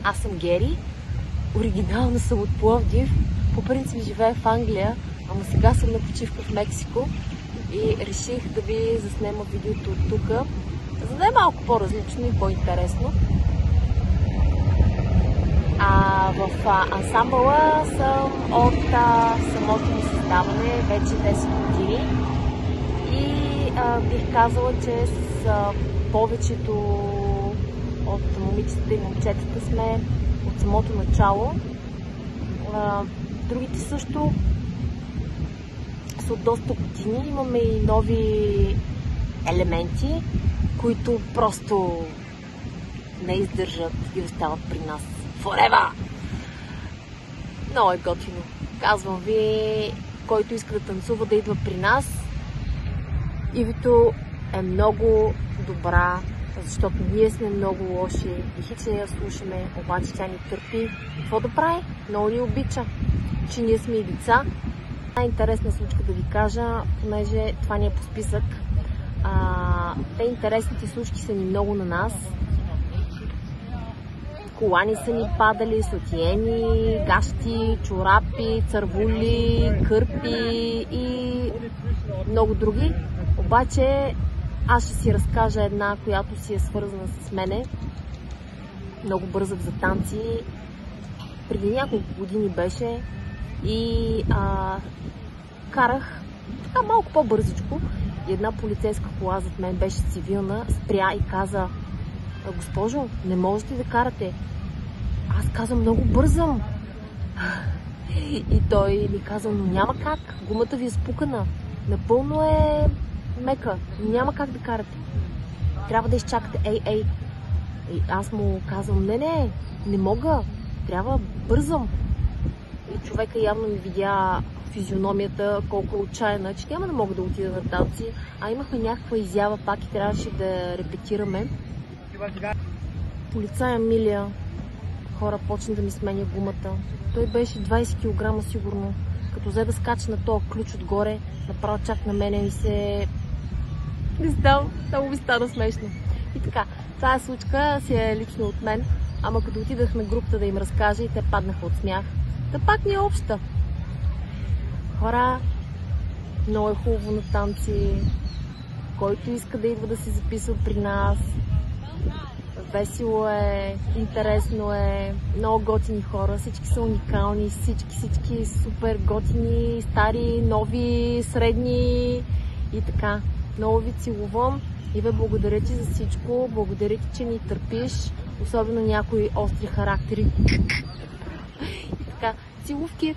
Аз съм Гери, оригинално съм от Пловдив, по принцип живея в Англия, ама сега съм на почивка в Мексико и реших да ви заснема видеото от тук, за да е малко по-различно и по-интересно. В ансамбъла съм от самото ми създаване, вече 10 години и бих казала, че с повечето от момичетата и момчетата сме от самото начало. Другите също са от доста години. Имаме и нови елементи, които просто не издържат и остават при нас forever! Много е готино. Казвам ви, който иска да танцува, да идва при нас. Ивито е много добра, защото ние сме много лоши и хич не я слушаме, обаче тя ни търпи. Какво да прави? Много ни обича, че ние сме и деца. Най-интересна случка да ви кажа, понеже това ни е по списък. Те интересните случки са ни много на нас. Колани са ни падали, сотиени, гащи, чорапи, цървули, кърпи и много други. Обаче аз ще си разкажа една, която си е свързана с мене. Много бързах за танци. Преди няколко години беше и карах така малко по-бързичко. И една полицейска кола зад мен беше цивилна, спря и каза: госпожо, не можете да карате. Аз казвам: много бързам. И той ми каза: но няма как, гумата ви е спукана. Напълно е мека, няма как да карате. Трябва да изчакате, ей. И аз му казвам: не мога, трябва, бързам. И човека явно ми видя физиономията, колко е отчаяна, че няма да мога да отида на танци, а имахме някаква изява пак и трябваше да репетираме. Полицая Милия, хора, почна да ми сменя гумата. Той беше 20 кг сигурно. Като взе да скача на този ключ отгоре, направо чак на мене и се... Не знам, много ми стана смешно. И така, тази случка си е лично от мен, ама като отидах на групата да им разкажа и те паднаха от смях. Та пак ни е обща. Хора, много е хубаво на танци. Който иска да идва да се записва при нас. Весело е, интересно е, много готини хора, всички са уникални, всички супер готини, стари, нови, средни и така. Много ви целувам и ви благодаря ти за всичко, благодаря ти, че ни търпиш, особено някои остри характери. И така, целувки!